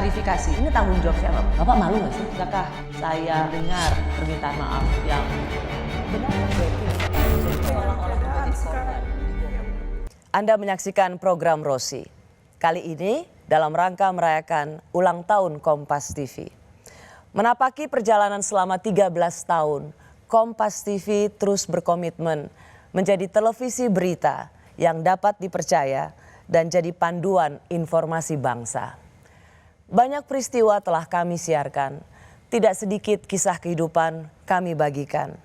klarifikasi, ini tanggung jawab siapa? Bapak malu nggak sih? Sudahkah saya dengar permintaan maaf yang benar? Anda menyaksikan program Rosi. Kali ini dalam rangka merayakan ulang tahun Kompas TV. Menapaki perjalanan selama 13 tahun, Kompas TV terus berkomitmen menjadi televisi berita yang dapat dipercaya dan jadi panduan informasi bangsa. Banyak peristiwa telah kami siarkan, tidak sedikit kisah kehidupan kami bagikan,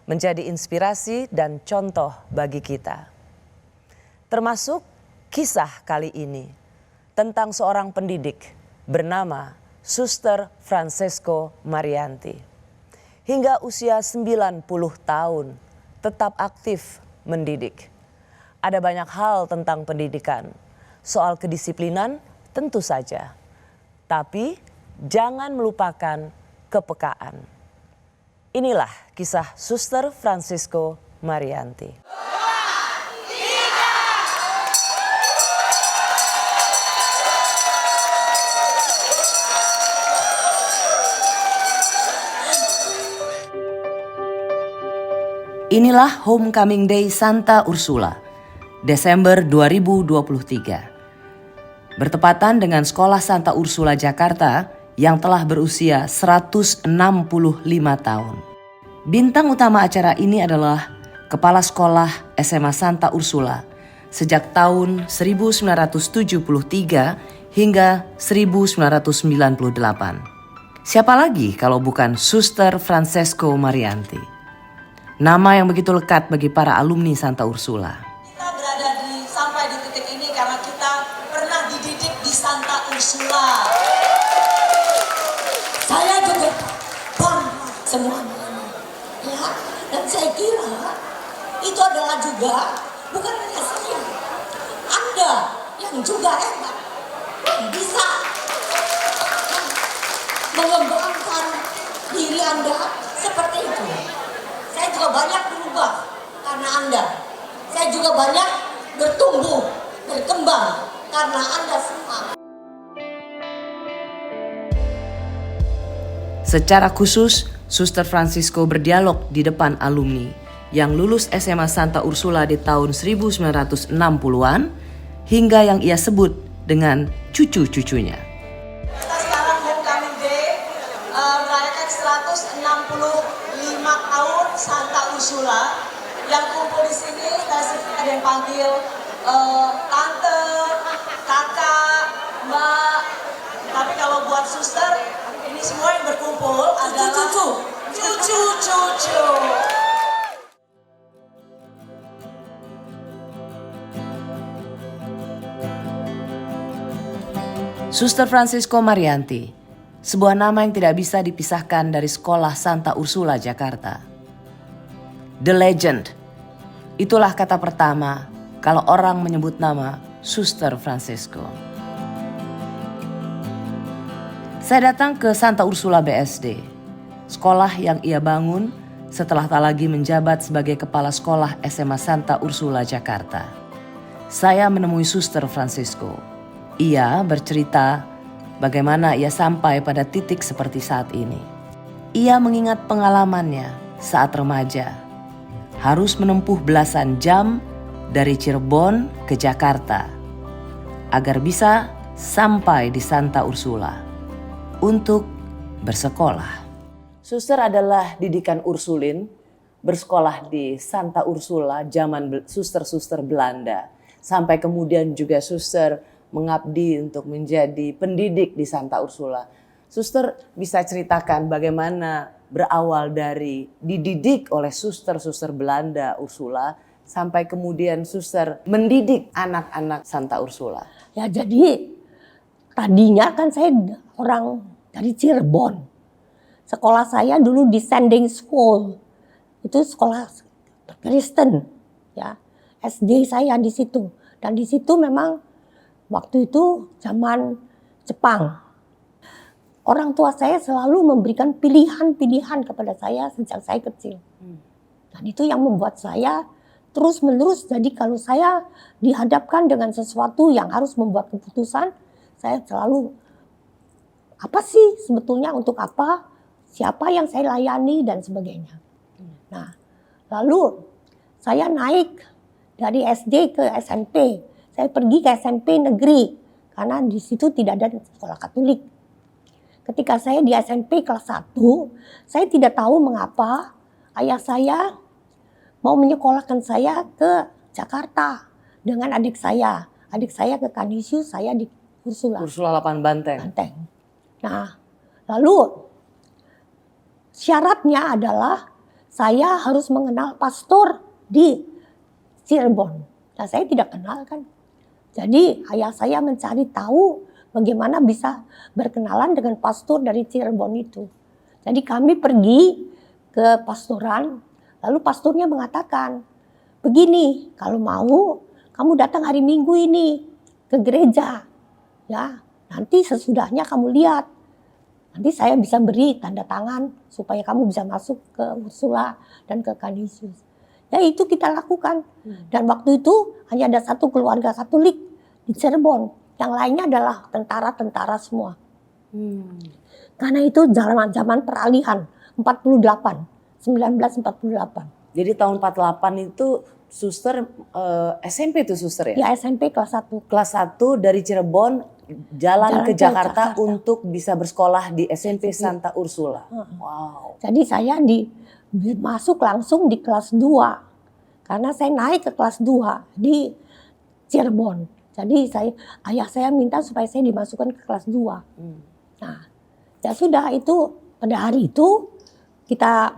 menjadi inspirasi dan contoh bagi kita. Termasuk kisah kali ini tentang seorang pendidik bernama Suster Francesco Marianti. Hingga usia 90 tahun tetap aktif mendidik. Ada banyak hal tentang pendidikan, soal kedisiplinan tentu saja. Tapi jangan melupakan kepekaan. Inilah kisah Suster Francesco Marianti. Inilah Homecoming Day Santa Ursula, Desember 2023. Bertepatan dengan Sekolah Santa Ursula Jakarta yang telah berusia 165 tahun. Bintang utama acara ini adalah Kepala Sekolah SMA Santa Ursula sejak tahun 1973 hingga 1998. Siapa lagi kalau bukan Suster Francesco Marianti? Nama yang begitu lekat bagi para alumni Santa Ursula. Kita berada sampai di titik ini karena kita pernah dididik di Santa Ursula. Saya juga bangga semuanya. Ya, dan saya kira itu adalah juga bukan hanya saya, Anda yang juga hebat, yang bisa mengembangkan diri Anda seperti itu. Saya juga banyak berubah karena Anda. Saya juga banyak bertumbuh, berkembang karena Anda semua. Secara khusus, Suster Francisco berdialog di depan alumni yang lulus SMA Santa Ursula di tahun 1960-an hingga yang ia sebut dengan cucu-cucunya. Kita sekarang Homecoming Day merayakan 165 tahun Santa Ursula. Yang kumpul di sini ada yang panggil tante, kakak, mbak. Tapi kalau buat suster, ini semua yang berkumpul adalah cucu-cucu. Suster Francesco Marianti, sebuah nama yang tidak bisa dipisahkan dari Sekolah Santa Ursula Jakarta. The Legend, itulah kata pertama kalau orang menyebut nama Suster Francesco. Saya datang ke Santa Ursula BSD, sekolah yang ia bangun setelah tak lagi menjabat sebagai kepala sekolah SMA Santa Ursula Jakarta. Saya menemui Suster Francesco. Ia bercerita bagaimana ia sampai pada titik seperti saat ini. Ia mengingat pengalamannya saat remaja, harus menempuh belasan jam dari Cirebon ke Jakarta agar bisa sampai di Santa Ursula untuk bersekolah. Suster adalah didikan Ursulin, bersekolah di Santa Ursula zaman suster-suster Belanda. Sampai kemudian juga suster mengabdi untuk menjadi pendidik di Santa Ursula. Suster bisa ceritakan bagaimana berawal dari dididik oleh suster-suster Belanda Ursula sampai kemudian suster mendidik anak-anak Santa Ursula. Ya jadi tadinya kan saya orang dari Cirebon. Sekolah saya dulu di Sending School. Itu sekolah Kristen, ya. SD saya di situ. Dan di situ memang waktu itu zaman Jepang. Orang tua saya selalu memberikan pilihan-pilihan kepada saya sejak saya kecil. Dan itu yang membuat saya terus-menerus. Jadi kalau saya dihadapkan dengan sesuatu yang harus membuat keputusan, saya selalu apa sih sebetulnya, untuk apa, siapa yang saya layani dan sebagainya. Nah, lalu saya naik dari SD ke SMP. Saya pergi ke SMP negeri karena di situ tidak ada sekolah Katolik. Ketika saya di SMP kelas 1, saya tidak tahu mengapa ayah saya mau menyekolahkan saya ke Jakarta dengan adik saya. Adik saya ke Kanisius, saya di Ursula. Ursula 8 Banteng. Banteng. Nah, lalu syaratnya adalah saya harus mengenal pastor di Cirebon. Nah, saya tidak kenal kan. Jadi ayah saya mencari tahu bagaimana bisa berkenalan dengan pastor dari Cirebon itu. Jadi kami pergi ke pastoran, lalu pastornya mengatakan, begini, kalau mau kamu datang hari Minggu ini ke gereja, ya nanti sesudahnya kamu lihat. Nanti saya bisa beri tanda tangan supaya kamu bisa masuk ke Ursula dan ke Kanisius. Ya itu kita lakukan. Dan waktu itu hanya ada satu keluarga Katolik di Cirebon. Yang lainnya adalah tentara-tentara semua. Karena itu zaman peralihan 1948. Jadi tahun 48 itu suster SMP tuh suster ya? Ya SMP kelas 1. Kelas 1 dari Cirebon jalan ke Jakarta untuk bisa bersekolah di SMP Santa Ursula. Wow. Jadi saya masuk langsung di kelas 2. Karena saya naik ke kelas 2 di Cirebon. Jadi ayah saya minta supaya saya dimasukkan ke kelas 2. Nah, ya sudah, itu pada hari itu kita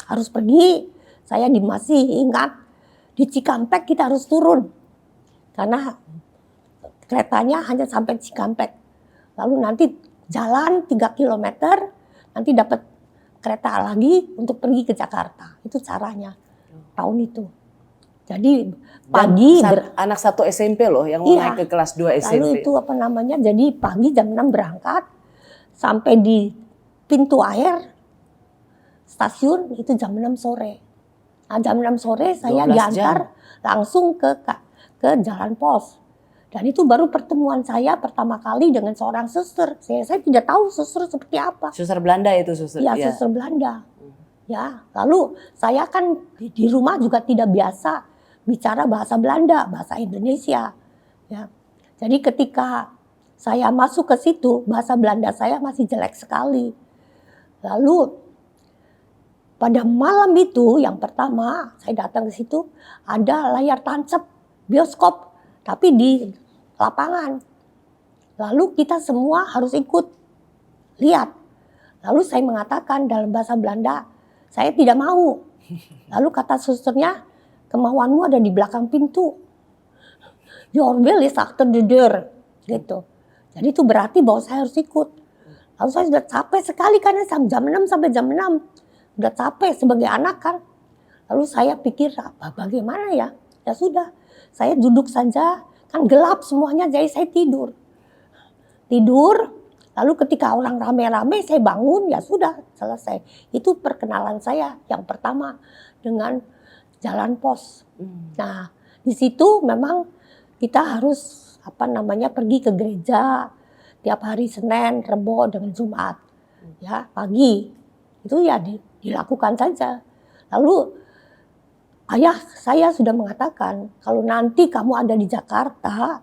harus pergi. Saya masih ingat di Cikampek kita harus turun. Karena keretanya hanya sampai Cikampek. Lalu nanti jalan 3 kilometer, nanti dapat kereta lagi untuk pergi ke Jakarta. Itu caranya tahun itu. Jadi pagi anak satu SMP loh yang mau naik ke kelas 2 SMP. Lalu itu jadi pagi jam 6 berangkat sampai di pintu air stasiun itu jam 6 sore. Nah, jam 6 sore saya diantar langsung ke Jalan Pos. Dan itu baru pertemuan saya pertama kali dengan seorang suster. Saya tidak tahu suster seperti apa. Suster Belanda itu suster. Ya, suster Belanda. Ya, lalu saya kan di rumah juga tidak biasa bicara bahasa Belanda, bahasa Indonesia. Ya. Jadi ketika saya masuk ke situ, bahasa Belanda saya masih jelek sekali. Lalu pada malam itu yang pertama saya datang ke situ, ada layar tancap bioskop tapi di lapangan. Lalu kita semua harus ikut lihat. Lalu saya mengatakan dalam bahasa Belanda, saya tidak mau. Lalu kata susternya, kemauanmu ada di belakang pintu. Your will is after the door. Gitu. Jadi itu berarti bahwa saya harus ikut. Lalu saya sudah capek sekali karena jam 6 sampai jam 6. Sudah capek sebagai anak kan. Lalu saya pikir, bagaimana ya? Ya sudah, saya duduk saja. Kan gelap semuanya, jadi saya tidur. Lalu ketika orang rame-rame saya bangun, ya sudah selesai. Itu perkenalan saya yang pertama dengan Jalan Pos. Nah, di situ memang kita harus pergi ke gereja tiap hari Senin, Rebo dengan Jumat. Ya, pagi. Itu ya dilakukan saja. Lalu ayah saya sudah mengatakan, kalau nanti kamu ada di Jakarta,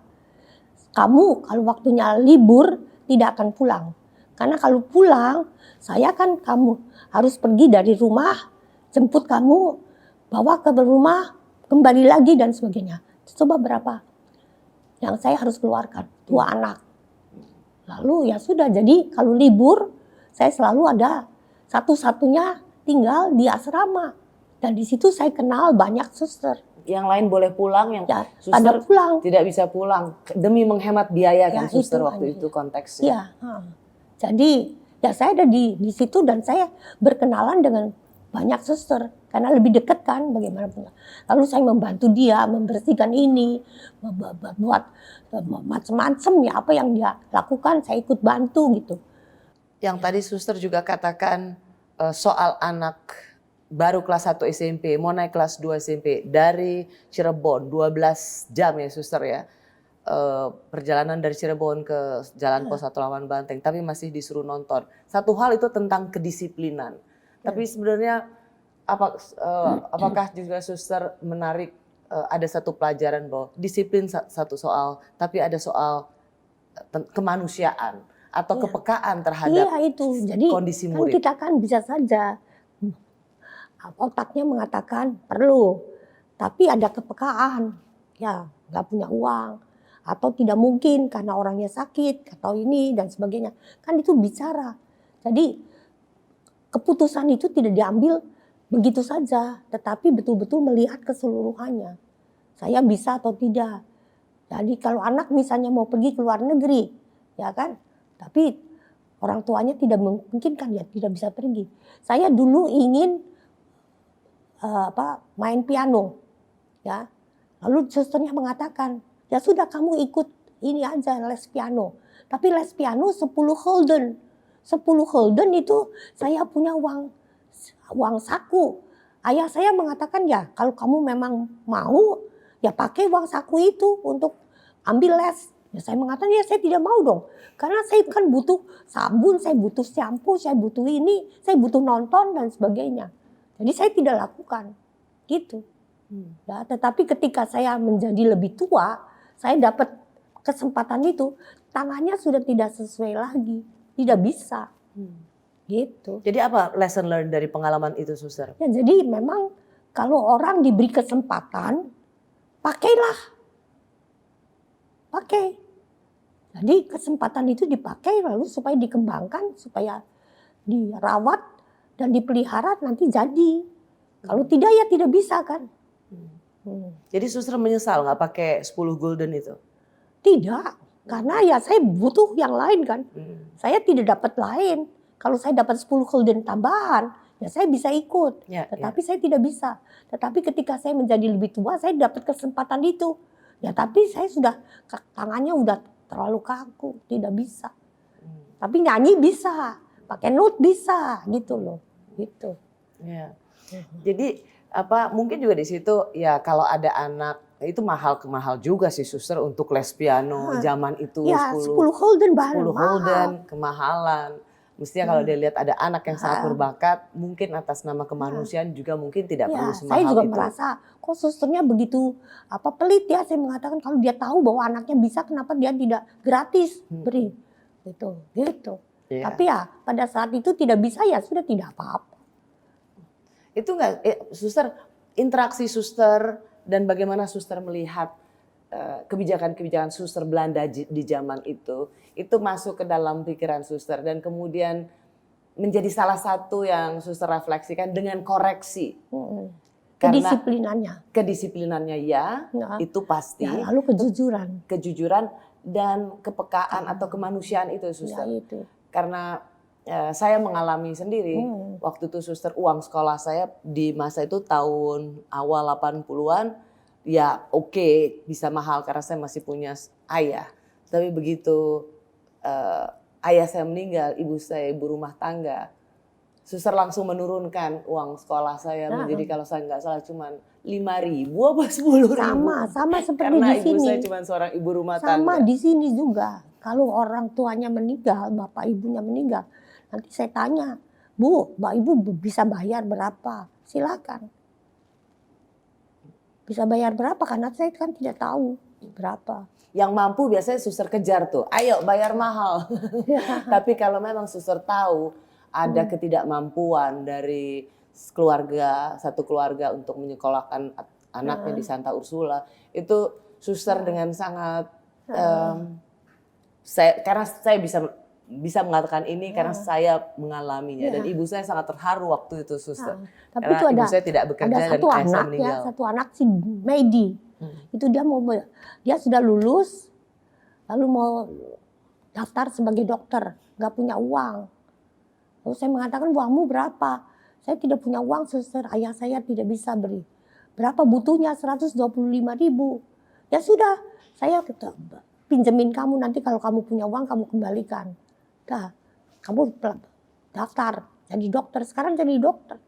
kamu kalau waktunya libur tidak akan pulang. Karena kalau pulang, kamu harus pergi dari rumah, jemput kamu, bawa ke rumah, kembali lagi dan sebagainya. Coba berapa yang saya harus keluarkan? 2 anak. Lalu ya sudah, jadi kalau libur, saya selalu ada satu-satunya tinggal di asrama. Dan di situ saya kenal banyak suster. Yang lain boleh pulang, yang suster pulang. Tidak bisa pulang demi menghemat biaya kan suster waktu itu konteksnya. Ya, jadi ya saya ada di situ dan saya berkenalan dengan banyak suster karena lebih dekat kan bagaimanapun. Lalu saya membantu dia membersihkan ini, membuat macam-macam ya, apa yang dia lakukan saya ikut bantu gitu. Yang tadi suster juga katakan soal anak baru kelas 1 SMP, mau naik kelas 2 SMP dari Cirebon 12 jam ya suster ya. perjalanan dari Cirebon ke Jalan Pos 1 Banteng, tapi masih disuruh nonton. Satu hal itu tentang kedisiplinan. Tapi sebenarnya apakah juga suster menarik ada satu pelajaran bahwa disiplin satu soal, tapi ada soal kemanusiaan atau kepekaan terhadap itu. Jadi kondisi kan murid. kita kan bisa saja otaknya mengatakan perlu, tapi ada kepekaan, ya nggak punya uang atau tidak mungkin karena orangnya sakit atau ini dan sebagainya, kan itu bicara. Jadi keputusan itu tidak diambil begitu saja, tetapi betul-betul melihat keseluruhannya. Saya bisa atau tidak. Jadi kalau anak misalnya mau pergi ke luar negeri, ya kan, tapi orang tuanya tidak memungkinkan, ya tidak bisa pergi. Saya dulu ingin main piano, ya. Lalu susternya mengatakan, ya sudah kamu ikut ini aja les piano. Tapi les piano 10 gulden. 10 gulden itu saya punya uang saku. Ayah saya mengatakan, ya kalau kamu memang mau, ya pakai uang saku itu untuk ambil les. Ya saya mengatakan, ya saya tidak mau dong. Karena saya kan butuh sabun, saya butuh shampoo, saya butuh ini, saya butuh nonton dan sebagainya. Jadi saya tidak lakukan gitu. Ya, tetapi ketika saya menjadi lebih tua, saya dapat kesempatan itu, tangannya sudah tidak sesuai lagi, tidak bisa. Gitu. Jadi apa lesson learned dari pengalaman itu, suster? Ya, jadi memang kalau orang diberi kesempatan, pakailah. Pakai. Jadi kesempatan itu dipakai lalu supaya dikembangkan, supaya dirawat dan dipelihara nanti jadi. Kalau tidak ya tidak bisa kan. Jadi suster menyesal nggak pakai 10 gulden itu? Tidak, karena ya saya butuh yang lain kan. Saya tidak dapat lain. Kalau saya dapat 10 gulden tambahan, ya saya bisa ikut. Tetapi saya tidak bisa. Tetapi ketika saya menjadi lebih tua, saya dapat kesempatan itu. Ya tapi saya sudah, tangannya udah terlalu kaku, tidak bisa. Tapi nyanyi bisa, pakai note bisa, gitu loh. Gitu. Ya. Jadi mungkin juga di situ ya kalau ada anak itu mahal juga sih suster untuk les piano zaman itu ya, 10 gulden 10 gulden kemahalan. Mestinya kalau dia lihat ada anak yang sangat berbakat, mungkin atas nama kemanusiaan juga mungkin tidak perlu semahal itu. Saya juga merasa kok susternya begitu pelit ya. Saya mengatakan kalau dia tahu bahwa anaknya bisa, kenapa dia tidak gratis beri gitu. Tapi ya pada saat itu tidak bisa, ya sudah, tidak apa-apa. Itu enggak, suster, interaksi suster dan bagaimana suster melihat kebijakan-kebijakan suster Belanda di zaman itu masuk ke dalam pikiran suster dan kemudian menjadi salah satu yang suster refleksikan dengan koreksi. Kedisiplinannya ya, itu pasti. Ya, lalu kejujuran dan kepekaan atau kemanusiaan itu suster. Ya, itu. Karena saya mengalami sendiri waktu itu suster, uang sekolah saya di masa itu tahun awal 80-an ya oke, bisa mahal karena saya masih punya ayah. Tapi begitu ayah saya meninggal, ibu saya ibu rumah tangga, suster langsung menurunkan uang sekolah saya menjadi kalau saya nggak salah cuma 5.000 apa 10.000. Sama seperti karena di sini. Karena ibu saya cuma seorang ibu rumah tangga. Sama di sini juga. Kalau orang tuanya meninggal, bapak ibunya meninggal, nanti saya tanya, Bu, Mbak Ibu bisa bayar berapa? Silakan. Bisa bayar berapa? Karena saya kan tidak tahu berapa. Yang mampu biasanya suster kejar tuh, ayo bayar mahal. Tapi kalau memang suster tahu ada ketidakmampuan dari satu keluarga untuk menyekolahkan anaknya di Santa Ursula, itu suster dengan sangat karena saya bisa mengatakan ini karena saya mengalaminya dan ibu saya sangat terharu waktu itu suster. Tapi karena itu ibu saya tidak bekerja ada satu dan ayah saya anak meninggal. ya, satu anak si Medi. Itu dia sudah lulus lalu mau daftar sebagai dokter, nggak punya uang. Lalu saya mengatakan, uangmu berapa? Saya tidak punya uang suster, ayah saya tidak bisa beri. Berapa butuhnya? 125.000. Ya sudah, saya pinjemin kamu, nanti kalau kamu punya uang kamu kembalikan. Dah, kamu daftar jadi dokter, sekarang jadi dokter.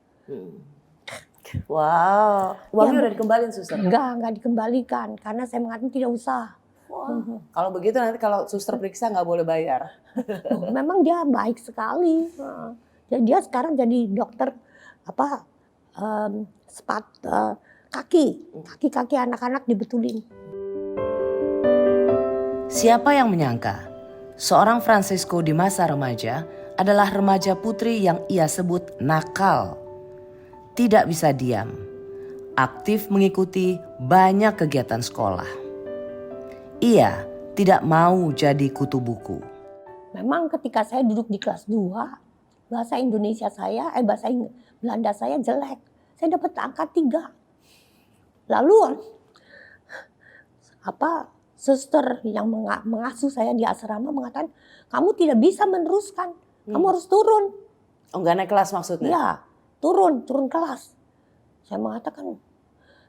Wow, uangnya udah dikembalikan suster? Enggak dikembalikan karena saya mengatakan tidak usah. Kalau begitu nanti kalau suster periksa nggak boleh bayar. Oh, memang dia baik sekali. Jadi dia sekarang jadi dokter apa kaki anak-anak dibetulin. Siapa yang menyangka seorang Francesco di masa remaja adalah remaja putri yang ia sebut nakal. Tidak bisa diam, aktif mengikuti banyak kegiatan sekolah. Ia tidak mau jadi kutu buku. Memang ketika saya duduk di kelas 2, bahasa Belanda saya jelek. Saya dapat angka 3. Lalu suster yang mengasuh saya di asrama mengatakan, kamu tidak bisa meneruskan, kamu harus turun. Oh, nggak naik kelas maksudnya? Iya, turun kelas. Saya mengatakan,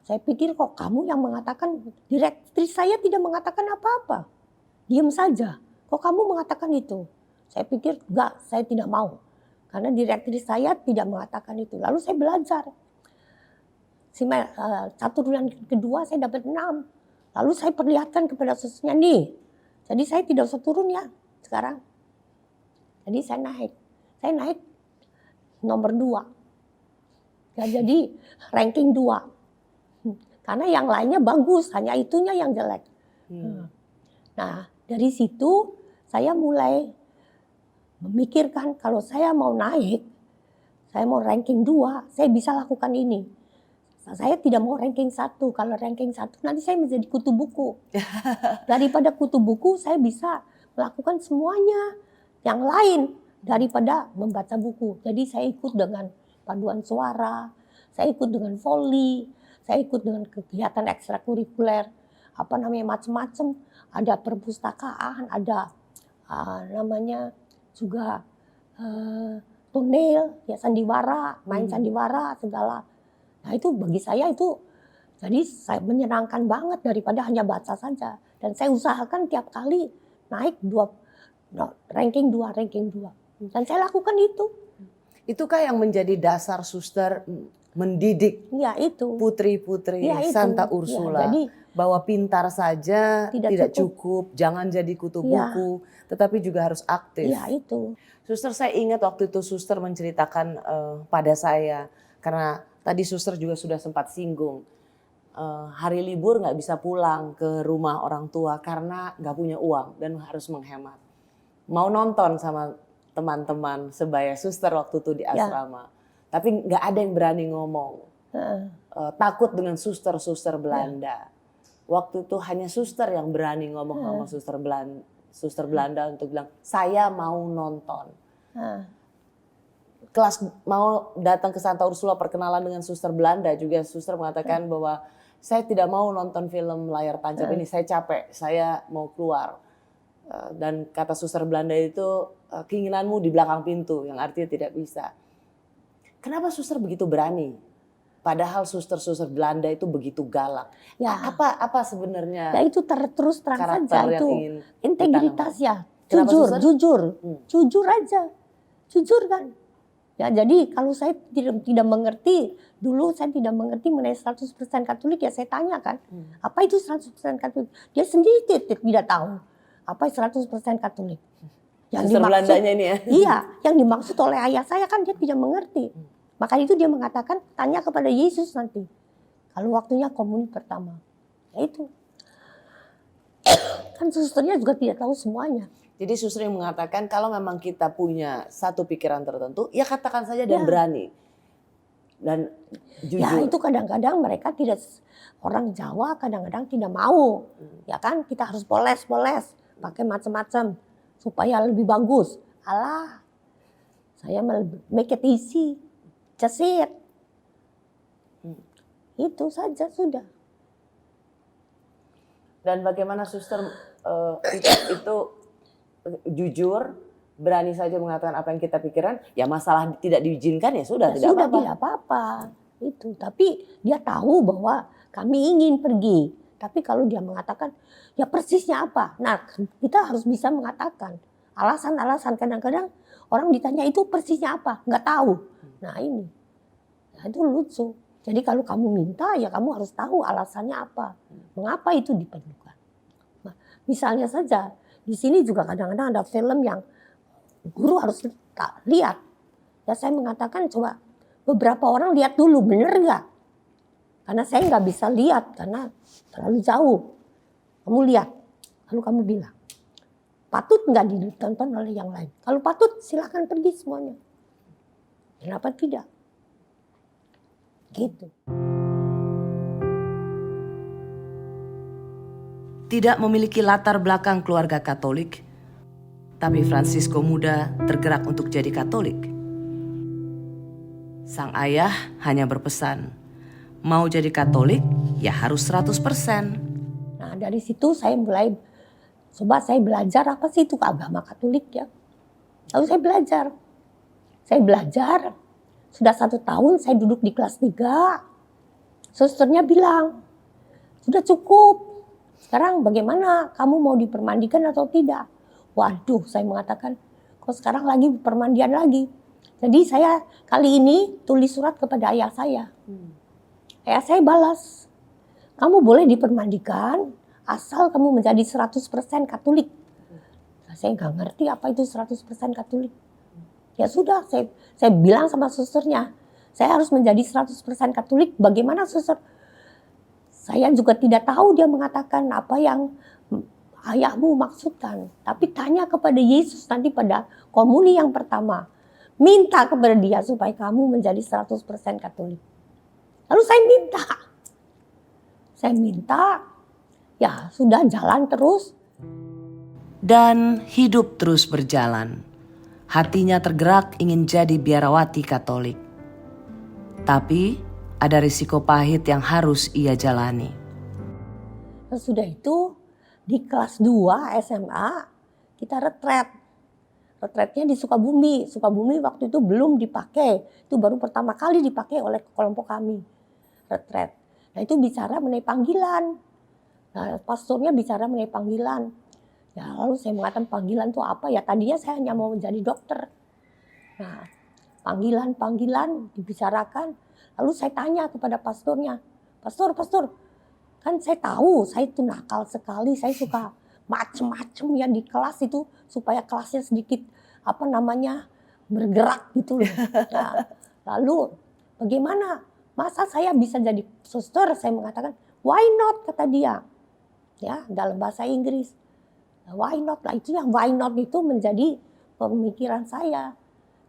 saya pikir kok kamu yang mengatakan, direktris saya tidak mengatakan apa-apa. Diam saja, kok kamu mengatakan itu? Saya pikir, enggak, saya tidak mau. Karena direktris saya tidak mengatakan itu. Lalu saya belajar. Satu bulan kedua saya dapat 6. Lalu saya perlihatkan kepada susternya, nih. Jadi saya tidak usah turun ya sekarang. Jadi saya naik nomor 2. Ya, jadi ranking 2. Karena yang lainnya bagus, hanya itunya yang jelek. Nah, dari situ saya mulai memikirkan kalau saya mau naik, saya mau ranking 2, saya bisa lakukan ini. Saya tidak mau ranking 1. Kalau ranking 1 nanti saya menjadi kutu buku. Daripada kutu buku saya bisa melakukan semuanya yang lain daripada membaca buku. Jadi saya ikut dengan paduan suara, saya ikut dengan voli, saya ikut dengan kegiatan ekstrakurikuler, macam-macam. Ada perpustakaan, ada namanya juga tonel, ya sandiwara, main sandiwara segala. Nah itu bagi saya itu, jadi saya menyenangkan banget daripada hanya baca saja. Dan saya usahakan tiap kali naik ranking 2. Dan saya lakukan itu. Itukah yang menjadi dasar suster mendidik itu putri-putri Santa Ursula? jadi, bahwa pintar saja tidak cukup, jangan jadi kutu buku, tetapi juga harus aktif. Iya itu. Suster, saya ingat waktu itu suster menceritakan pada saya, karena tadi suster juga sudah sempat singgung, hari libur nggak bisa pulang ke rumah orang tua karena nggak punya uang dan harus menghemat. Mau nonton sama teman-teman sebaya suster waktu itu di asrama, tapi nggak ada yang berani ngomong. Takut dengan suster-suster Belanda. Waktu itu hanya suster yang berani ngomong sama suster Belanda untuk bilang, saya mau nonton. Kelas mau datang ke Santa Ursula perkenalan dengan suster Belanda juga, suster mengatakan bahwa saya tidak mau nonton film layar tancap ini, saya capek, saya mau keluar. Dan kata suster Belanda itu, keinginanmu di belakang pintu, yang artinya tidak bisa. Kenapa suster begitu berani? Padahal suster-suster Belanda itu begitu galak. Ya. Apa sebenarnya? Ya itu terus terang saja itu integritas ya. Jujur aja. Jujur kan. Ya jadi kalau saya tidak mengerti, dulu saya tidak mengerti mengenai 100% Katolik, ya saya tanya kan. Apa itu 100% Katolik? Dia sendiri tidak tahu. Apa 100% Katolik? Yang dimaksud Belandanya ini ya. Iya, yang dimaksud oleh ayah saya kan dia tidak mengerti. Maka itu dia mengatakan tanya kepada Yesus nanti. Kalau waktunya komuni pertama. Ya itu. Kan susternya juga tidak tahu semuanya. Jadi suster yang mengatakan kalau memang kita punya satu pikiran tertentu, ya katakan saja dan berani. Dan jujur. Ya itu kadang-kadang mereka tidak, orang Jawa kadang-kadang tidak mau. Ya kan kita harus poles, pakai macam-macam supaya lebih bagus. Alah, saya make it easy, just it. Itu saja sudah. Dan bagaimana suster itu jujur, berani saja mengatakan apa yang kita pikirkan, ya masalah tidak diizinkan ya sudah, tidak apa-apa. Tidak apa-apa. Itu, tapi dia tahu bahwa kami ingin pergi. Tapi kalau dia mengatakan, ya persisnya apa? Nah, kita harus bisa mengatakan alasan-alasan. Kadang-kadang orang ditanya itu persisnya apa? Nggak tahu. Nah ini, nah, itu lucu. Jadi kalau kamu minta, ya kamu harus tahu alasannya apa. Mengapa itu diperlukan. Nah, Misalnya saja, di sini juga kadang-kadang ada film yang guru harus lihat. Ya saya mengatakan coba beberapa orang lihat dulu, bener nggak? Karena saya nggak bisa lihat karena terlalu jauh. Kamu lihat, lalu kamu bilang, patut nggak ditonton oleh yang lain? Kalau patut silakan pergi semuanya. Kenapa tidak? Gitu. Tidak memiliki latar belakang keluarga Katolik, tapi Fransisco muda tergerak untuk jadi Katolik. Sang ayah hanya berpesan, mau jadi Katolik ya harus 100%. Nah dari situ saya mulai, coba saya belajar apa sih itu agama Katolik ya. Lalu saya belajar, sudah 1 tahun saya duduk di kelas 3. Susternya bilang, sudah cukup. Sekarang bagaimana, kamu mau dipermandikan atau tidak? Waduh, saya mengatakan, kok sekarang lagi permandian lagi. Jadi saya kali ini tulis surat kepada ayah saya. Ayah saya balas, kamu boleh dipermandikan asal kamu menjadi 100% Katolik. Nah, saya nggak ngerti apa itu 100% Katolik. Ya sudah, saya bilang sama susternya, saya harus menjadi 100% Katolik. Bagaimana suster? Saya juga tidak tahu dia mengatakan apa yang ayahmu maksudkan. Tapi tanya kepada Yesus nanti pada komuni yang pertama. Minta kepada dia supaya kamu menjadi 100% Katolik. Lalu saya minta, ya sudah jalan terus. Dan hidup terus berjalan. Hatinya tergerak ingin jadi biarawati Katolik. Tapi ada risiko pahit yang harus ia jalani. Sudah itu di kelas 2 SMA kita retret. Retretnya di Sukabumi. Sukabumi waktu itu belum dipakai. Itu baru pertama kali dipakai oleh kelompok kami. Retret. Nah itu bicara mengenai panggilan. Nah pastornya bicara mengenai panggilan. Ya lalu saya mengatakan panggilan itu apa ya? Tadinya saya hanya mau menjadi dokter. Nah panggilan dibicarakan. Lalu saya tanya kepada pastornya, pastor, kan saya tahu saya itu nakal sekali, saya suka macem-macem ya di kelas itu supaya kelasnya sedikit bergerak gitu loh. Nah, lalu bagaimana? Masa saya bisa jadi suster? Saya mengatakan, why not, kata dia. Ya, dalam bahasa Inggris. Why not? Lah itu yang why not itu menjadi pemikiran saya.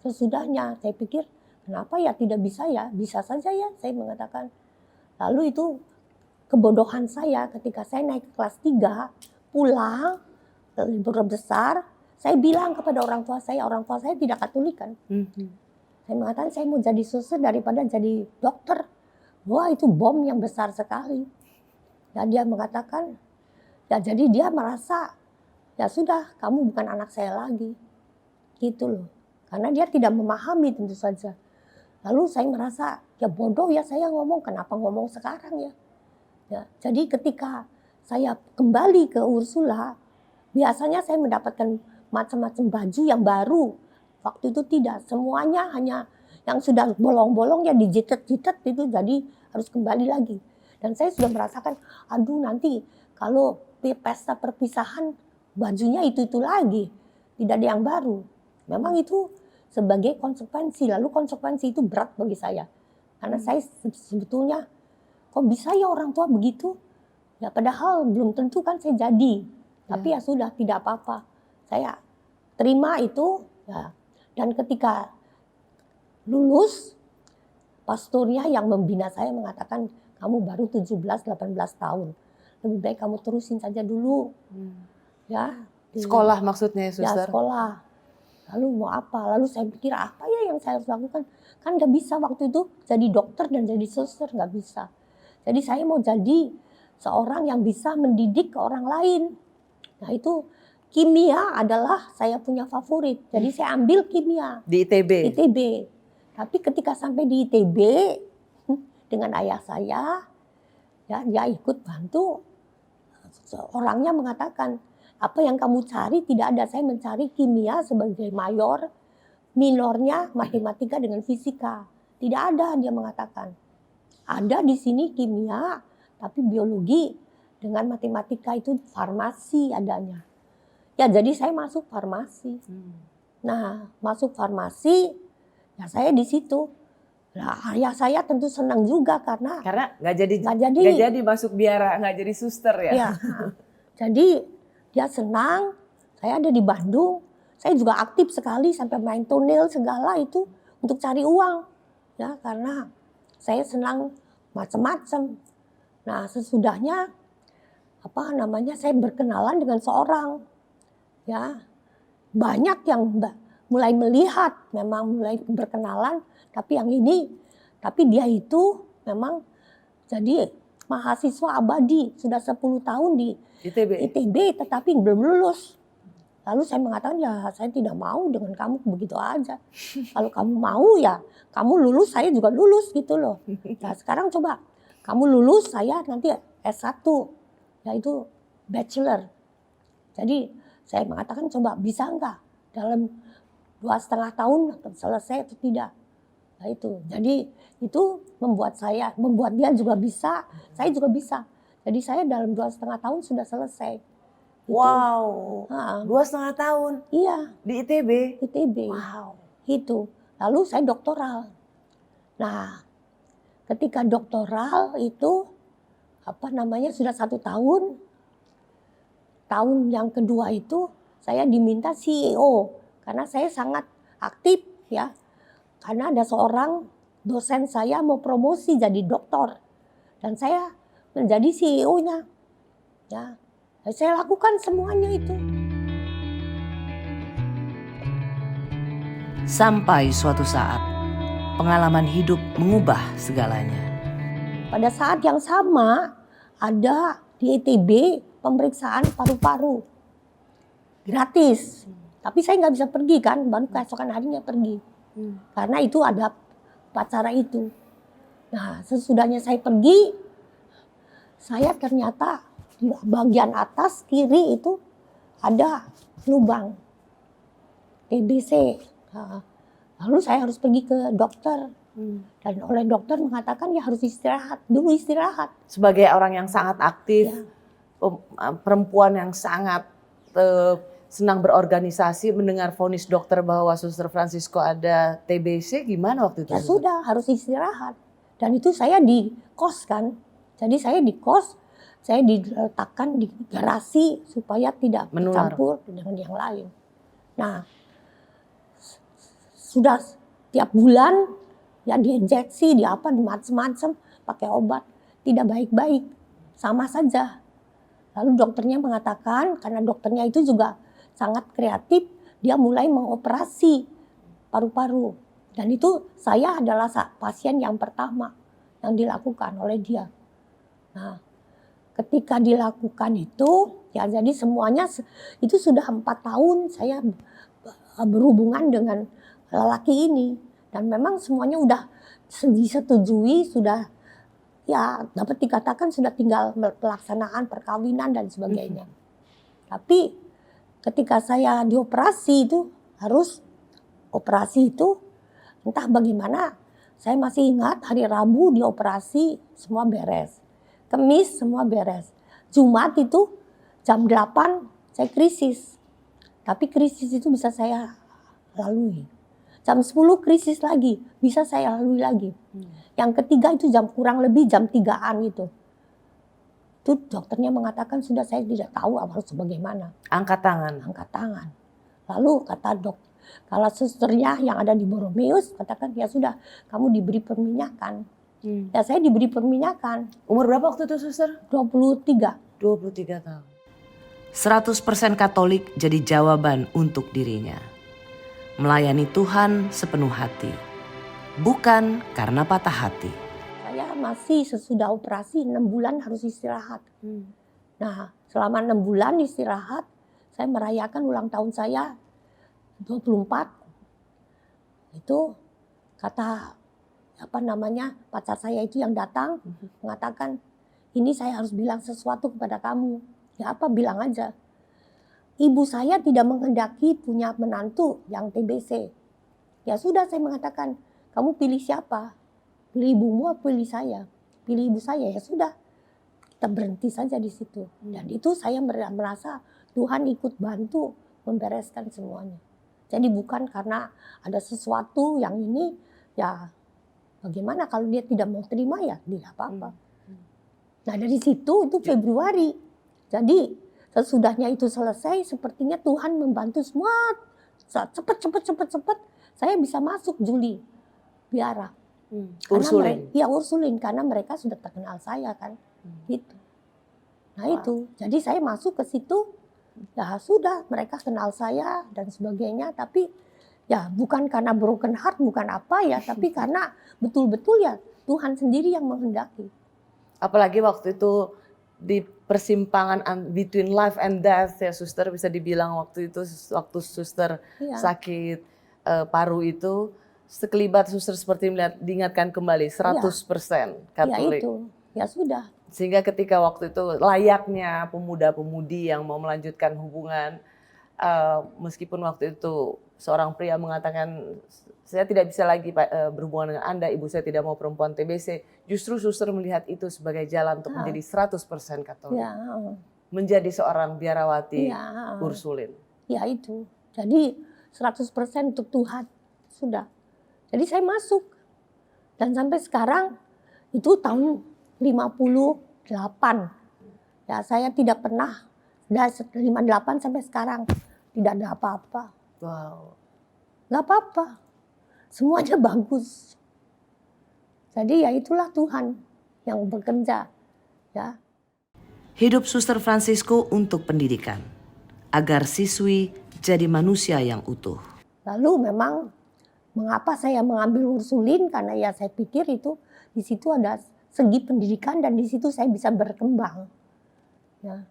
Sesudahnya saya pikir, kenapa ya tidak bisa ya? Bisa saja ya, saya mengatakan. Lalu itu kebodohan saya ketika saya naik ke kelas 3, pulang, libur besar, saya bilang kepada orang tua saya tidak Katolik kan. Saya mengatakan saya mau jadi suster daripada jadi dokter. Wah itu bom yang besar sekali. Dan dia mengatakan, ya jadi dia merasa, ya sudah kamu bukan anak saya lagi. Gitu loh. Karena dia tidak memahami tentu saja. Lalu saya merasa, ya bodoh ya saya ngomong, kenapa ngomong sekarang ya. Ya, jadi ketika saya kembali ke Ursula, biasanya saya mendapatkan macam-macam baju yang baru. Waktu itu tidak, semuanya hanya yang sudah bolong-bolong ya dijitet-jitet itu, jadi harus kembali lagi. Dan saya sudah merasakan, aduh nanti kalau pesta perpisahan bajunya itu lagi, tidak ada yang baru. Memang itu sebagai konsekuensi, lalu konsekuensi itu berat bagi saya. Karena saya sebetulnya, kok bisa ya orang tua begitu? Ya padahal belum tentu kan saya jadi. Tapi ya sudah, tidak apa-apa. Saya terima itu. Ya. Dan ketika lulus, pastornya yang membina saya mengatakan, kamu baru 17-18 tahun. Lebih baik kamu terusin saja dulu. Ya, Sekolah maksudnya ya, Suster? Ya sekolah. Lalu mau apa? Lalu saya pikir apa ya yang saya harus lakukan? Kan gak bisa waktu itu jadi dokter dan jadi suster, gak bisa. Jadi saya mau jadi seorang yang bisa mendidik ke orang lain. Nah itu kimia adalah saya punya favorit. Jadi saya ambil kimia. Di ITB? ITB. Tapi ketika sampai di ITB dengan ayah saya, ya dia ikut bantu. Orangnya mengatakan, apa yang kamu cari tidak ada. Saya mencari kimia sebagai mayor, minornya matematika dengan fisika. Tidak ada, dia mengatakan. Ada di sini kimia, tapi biologi dengan matematika itu farmasi adanya. Ya jadi saya masuk farmasi. Nah masuk farmasi, ya saya di situ. Nah ayah saya tentu senang juga karena nggak nggak jadi masuk biara, nggak jadi suster ya. ya. Jadi dia senang, saya ada di Bandung. Saya juga aktif sekali sampai main tonel segala itu untuk cari uang. Ya karena saya senang macam-macam. Nah sesudahnya saya berkenalan dengan seorang, ya banyak yang mulai melihat, memang mulai berkenalan, tapi dia itu memang jadi mahasiswa abadi sudah 10 tahun di ITB tetapi belum lulus. Lalu saya mengatakan ya saya tidak mau dengan kamu begitu aja. Kalau kamu mau ya kamu lulus, saya juga lulus gitu loh. Nah sekarang coba kamu lulus, saya nanti S1 yaitu bachelor. Jadi saya mengatakan coba bisa enggak dalam 2,5 tahun selesai atau tidak. Nah itu, jadi itu membuat dia juga bisa, saya juga bisa. Jadi saya dalam 2,5 tahun sudah selesai. Gitu. Wow, 2,5 tahun. Iya. Di ITB. Wow. Itu. Lalu saya doktoral. Nah, ketika doktoral itu sudah 1 tahun. Tahun yang kedua itu saya diminta CEO karena saya sangat aktif ya. Karena ada seorang dosen saya mau promosi jadi doktor dan saya menjadi CEO-nya. Ya. Saya lakukan semuanya itu. Sampai suatu saat, pengalaman hidup mengubah segalanya. Pada saat yang sama, ada di ITB pemeriksaan paru-paru. Gratis. Tapi saya nggak bisa pergi kan, baru keesokan harinya pergi. Karena itu ada upacara itu. Nah, sesudahnya saya pergi, saya ternyata di bagian atas kiri itu ada lubang TBC. Lalu saya harus pergi ke dokter. Dan oleh dokter mengatakan ya harus istirahat. Dulu istirahat. Sebagai orang yang sangat aktif, perempuan yang sangat senang berorganisasi, mendengar vonis dokter bahwa Suster Francisco ada TBC, gimana waktu itu? Ya sudah, harus istirahat. Dan itu saya di kos kan. Jadi saya di kos, saya diletakkan di garasi supaya tidak bercampur dengan yang lain. Nah, sudah tiap bulan ya diinjeksi, di macam-macam, pakai obat, tidak baik-baik, sama saja. Lalu dokternya mengatakan, karena dokternya itu juga sangat kreatif, dia mulai mengoperasi paru-paru. Dan itu saya adalah pasien yang pertama yang dilakukan oleh dia. Nah, ketika dilakukan itu, ya jadi semuanya itu sudah 4 tahun saya berhubungan dengan lelaki ini. Dan memang semuanya udah disetujui, sudah ya dapat dikatakan sudah tinggal pelaksanaan perkawinan dan sebagainya. Tapi ketika saya dioperasi itu, harus operasi itu entah bagaimana, saya masih ingat hari Rabu dioperasi semua beres. Kamis semua beres. Jumat itu jam 8 saya krisis. Tapi krisis itu bisa saya lalui. Jam 10 krisis lagi, bisa saya lalui lagi. Yang ketiga itu kurang lebih jam 3-an gitu. Itu dokternya mengatakan sudah saya tidak tahu harus bagaimana. Angkat tangan. Lalu kata kalau susternya yang ada di Boromeus katakan ya sudah kamu diberi perminyakan. Ya saya diberi perminyakan. Umur berapa waktu itu suster? 23. 23 tahun. 100% Katolik jadi jawaban untuk dirinya. Melayani Tuhan sepenuh hati, bukan karena patah hati. Saya masih sesudah operasi 6 bulan harus istirahat. Nah selama 6 bulan istirahat, saya merayakan ulang tahun saya 24. Itu kata pacar saya itu yang datang mengatakan ini saya harus bilang sesuatu kepada kamu. Ya apa bilang aja. Ibu saya tidak menghendaki punya menantu yang TBC. Ya sudah saya mengatakan, kamu pilih siapa? Pilih ibumu atau pilih saya? Pilih ibu saya, ya sudah. tetap berhenti saja di situ. Dan itu saya merasa Tuhan ikut bantu membereskan semuanya. Jadi bukan karena ada sesuatu yang ini, ya bagaimana kalau dia tidak mau terima ya tidak apa-apa. Nah dari situ itu Februari. Jadi sesudahnya itu selesai, sepertinya Tuhan membantu semua. Cepat. Saya bisa masuk Juli biara. Ursulin. Ursulin karena mereka sudah terkenal saya kan. Gitu. Nah itu, jadi saya masuk ke situ. Ya sudah, mereka kenal saya dan sebagainya. Tapi ya bukan karena broken heart, bukan apa ya. Tapi karena betul-betul ya Tuhan sendiri yang menghendaki. Apalagi waktu itu di persimpangan between life and death ya suster, bisa dibilang waktu itu waktu suster sakit paru itu sekelibat suster seperti diingatkan kembali 100% Katolik. Ya itu, ya sudah. Sehingga ketika waktu itu layaknya pemuda-pemudi yang mau melanjutkan hubungan, meskipun waktu itu seorang pria mengatakan saya tidak bisa lagi berhubungan dengan Anda, ibu saya tidak mau perempuan TBC, justru suster melihat itu sebagai jalan untuk menjadi 100% Katolik. Ya. Menjadi seorang biarawati Ursulin. Ya itu, jadi 100% untuk Tuhan, sudah. Jadi saya masuk, dan sampai sekarang itu tahun 58. Ya saya tidak pernah, dari 58 sampai sekarang tidak ada apa-apa. Wow. Gak apa-apa, semuanya bagus. Jadi ya itulah Tuhan yang bekerja. Ya. Hidup Suster Francisco untuk pendidikan, agar siswi jadi manusia yang utuh. Lalu memang mengapa saya mengambil Ursulin, karena ya saya pikir itu di situ ada segi pendidikan dan di situ saya bisa berkembang. Ya.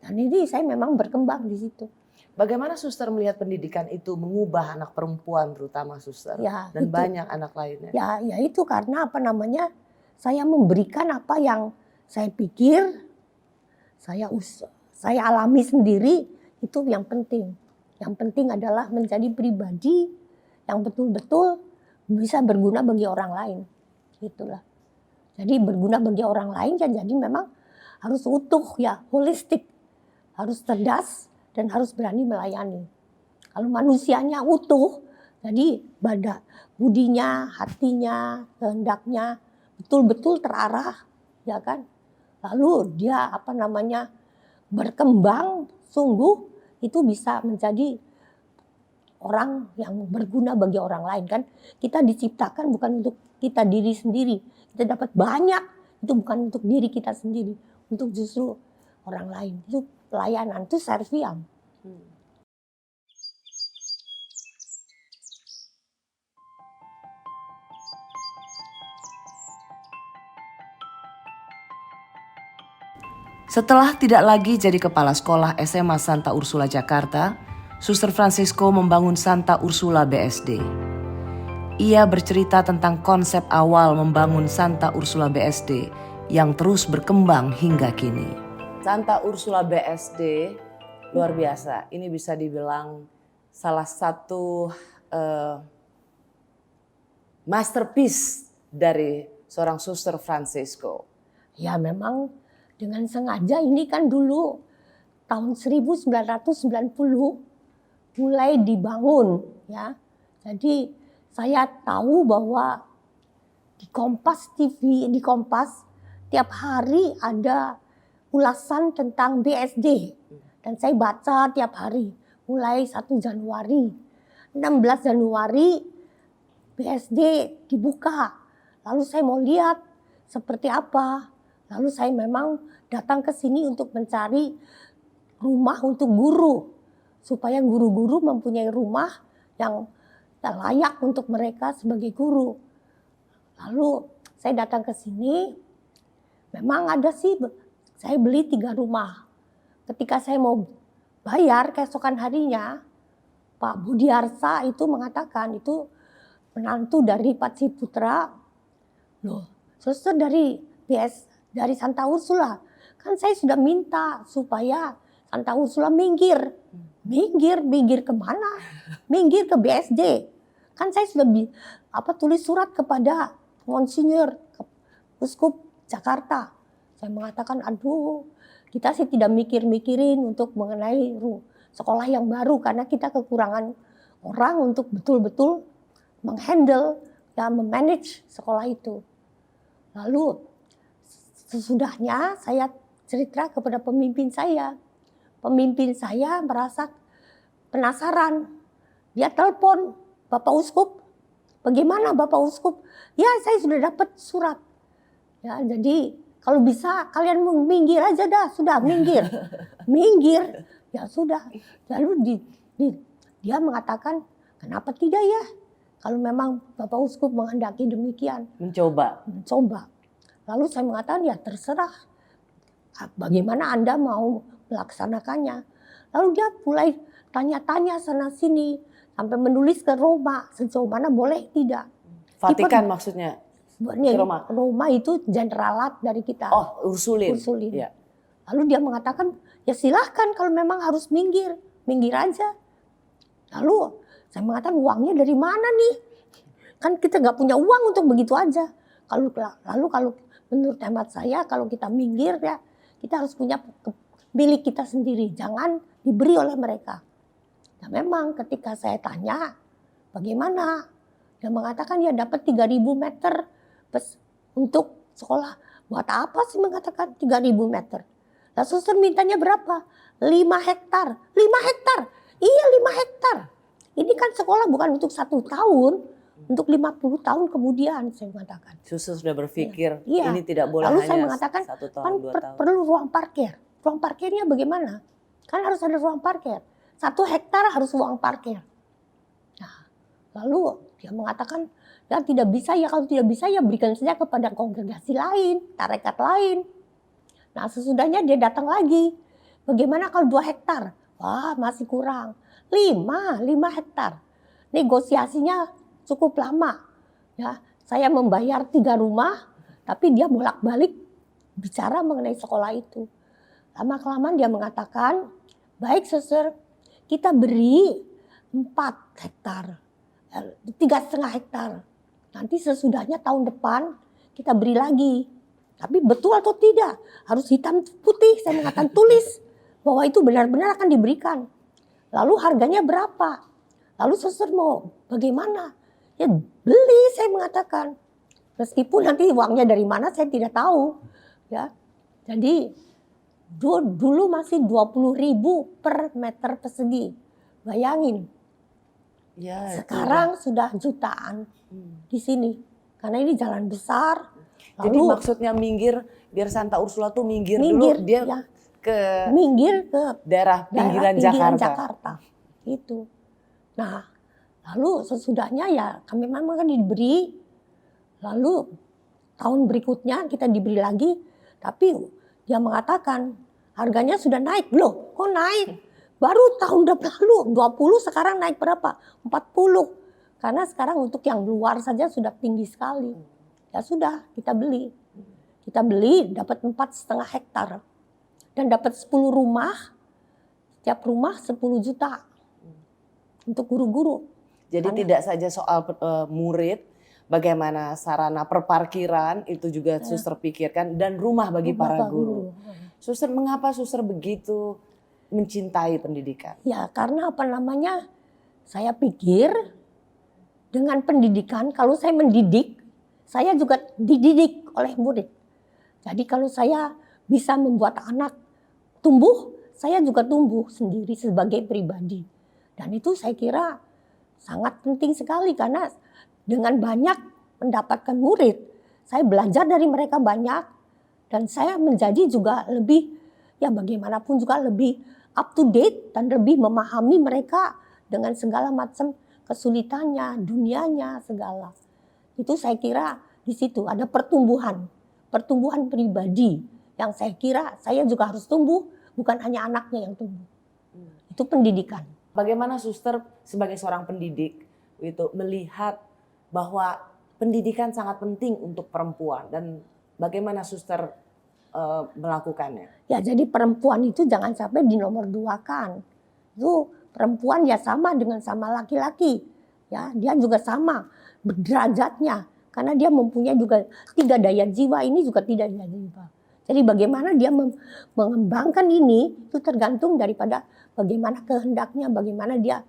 Dan ini saya memang berkembang di situ. Bagaimana suster melihat pendidikan itu mengubah anak perempuan terutama suster Ya, dan itu. banyak anak lainnya? Ya itu karena saya memberikan apa yang saya pikir, saya alami sendiri, itu yang penting. Yang penting adalah menjadi pribadi yang betul-betul bisa berguna bagi orang lain. Gitulah. Jadi berguna bagi orang lain dan jadi memang harus utuh ya, holistik. Harus cerdas dan harus berani melayani. Kalau manusianya utuh, jadi budinya, hatinya, kehendaknya betul-betul terarah, ya kan? Lalu dia berkembang sungguh, itu bisa menjadi orang yang berguna bagi orang lain kan. Kita diciptakan bukan untuk kita diri sendiri. Kita dapat banyak, itu bukan untuk diri kita sendiri, untuk justru orang lain. Itu pelayanan, itu serviam. Setelah tidak lagi jadi kepala sekolah SMA Santa Ursula Jakarta, Suster Francisco membangun Santa Ursula BSD. Ia bercerita tentang konsep awal membangun Santa Ursula BSD yang terus berkembang hingga kini. Santa Ursula BSD luar biasa. Ini bisa dibilang salah satu masterpiece dari seorang Suster Francisco. Ya memang dengan sengaja ini kan dulu tahun 1990 mulai dibangun ya. Jadi saya tahu bahwa di Kompas TV, di Kompas tiap hari ada ulasan tentang BSD. Dan saya baca tiap hari mulai 1 Januari, 16 Januari BSD dibuka. Lalu saya mau lihat seperti apa. Lalu saya memang datang ke sini untuk mencari rumah untuk guru. Supaya guru-guru mempunyai rumah yang layak untuk mereka sebagai guru. Lalu saya datang ke sini, memang ada sih, saya beli 3 rumah. Ketika saya mau bayar keesokan harinya, Pak Budiarsa itu mengatakan, itu menantu dari Pak Ciputra, loh, suster dari Santa Ursula, kan saya sudah minta supaya Santa Ursula minggir kemana? Minggir ke BSD. Kan saya sudah tulis surat kepada Monsinyur Uskup Jakarta. Saya mengatakan, aduh, kita sih tidak mikir-mikirin untuk mengenai sekolah yang baru karena kita kekurangan orang untuk betul-betul menghandle, ya memanage sekolah itu. Lalu sesudahnya saya cerita kepada pemimpin saya. Pemimpin saya merasa penasaran. Dia telepon, Bapak Uskup, bagaimana Bapak Uskup? Ya, saya sudah dapat surat. Ya, jadi kalau bisa kalian minggir aja dah, sudah minggir. Minggir, ya sudah. Lalu dia mengatakan, kenapa tidak ya? Kalau memang Bapak Uskup menghendaki demikian. Mencoba. Lalu saya mengatakan, ya terserah. Bagaimana Anda mau melaksanakannya? Lalu dia mulai tanya-tanya sana-sini. Sampai menulis ke Roma, sejauh mana boleh tidak. Vatikan maksudnya? Roma itu generalat dari kita. Oh, Ursulin. Ya. Lalu dia mengatakan, ya silahkan kalau memang harus minggir aja. Lalu saya mengatakan, uangnya dari mana nih? Kan kita nggak punya uang untuk begitu aja. Lalu kalau menurut hemat saya, kalau kita minggir ya, kita harus punya milik kita sendiri. Jangan diberi oleh mereka. Nah memang ketika saya tanya, bagaimana? Dia mengatakan ya dapat 3.000 meter untuk sekolah. Buat apa sih mengatakan 3.000 meter? Nah suster mintanya berapa? 5 hektar. 5 hektar? Iya 5 hektar. Ini kan sekolah bukan untuk 1 tahun. Untuk 50 tahun kemudian saya mengatakan. Suster sudah berpikir ya. Ini tidak boleh lalu hanya saya mengatakan, 1 tahun, kan 2 tahun. Perlu ruang parkir. Ruang parkirnya bagaimana? Kan harus ada ruang parkir. 1 hektar harus ruang parkir. Nah, lalu dia mengatakan, ya tidak bisa ya, kalau tidak bisa ya berikan saja kepada kongregasi lain, tarekat lain. Nah sesudahnya dia datang lagi. Bagaimana kalau 2 hektar? Wah masih kurang. 5 hektar. Negosiasinya cukup lama. Ya, saya membayar 3 rumah, tapi dia bolak-balik bicara mengenai sekolah itu. Lama-kelamaan dia mengatakan, baik suster, kita beri 4 hektar, 3,5 hektar. Nanti sesudahnya tahun depan kita beri lagi. Tapi betul atau tidak? Harus hitam putih, saya mengatakan tulis bahwa itu benar-benar akan diberikan. Lalu harganya berapa? Lalu suster mau bagaimana? Ya beli, saya mengatakan. Meskipun nanti uangnya dari mana saya tidak tahu. Ya, jadi dulu masih 20.000 per meter persegi. Bayangin. Ya, sekarang sudah jutaan di sini. Karena ini jalan besar. Jadi maksudnya minggir, biar Santa Ursula tuh minggir dulu. Dia ya, ke daerah pinggiran Jakarta. Itu. Nah, lalu sesudahnya ya kami memang kan diberi. Lalu tahun berikutnya kita diberi lagi. Tapi dia mengatakan harganya sudah naik. Loh kok naik? Baru tahun lalu 20 sekarang naik berapa? 40. Karena sekarang untuk yang luar saja sudah tinggi sekali. Ya sudah kita beli. Kita beli dapat 4,5 hektar. Dan dapat 10 rumah. Setiap rumah 10 juta. Untuk guru-guru. Jadi tidak saja soal murid, bagaimana sarana perparkiran itu juga suster pikirkan, dan rumah bagi para guru. Suster, mengapa suster begitu mencintai pendidikan? Ya karena saya pikir dengan pendidikan, kalau saya mendidik, saya juga dididik oleh murid. Jadi kalau saya bisa membuat anak tumbuh, saya juga tumbuh sendiri sebagai pribadi. Dan itu saya kira sangat penting sekali karena dengan banyak mendapatkan murid, saya belajar dari mereka banyak dan saya menjadi juga lebih, ya bagaimanapun juga lebih up to date dan lebih memahami mereka dengan segala macam kesulitannya, dunianya, segala. Itu saya kira di situ ada pertumbuhan pribadi yang saya kira saya juga harus tumbuh, bukan hanya anaknya yang tumbuh. Itu pendidikan. Bagaimana suster sebagai seorang pendidik itu melihat bahwa pendidikan sangat penting untuk perempuan dan bagaimana suster melakukannya? Ya jadi perempuan itu jangan sampai dinomor 2-kan. Itu perempuan ya sama dengan sama laki-laki. Ya, dia juga sama derajatnya karena dia mempunyai juga 3 daya jiwa, ini juga tidak daya jiwa. Jadi bagaimana dia mengembangkan ini itu tergantung daripada bagaimana kehendaknya, bagaimana dia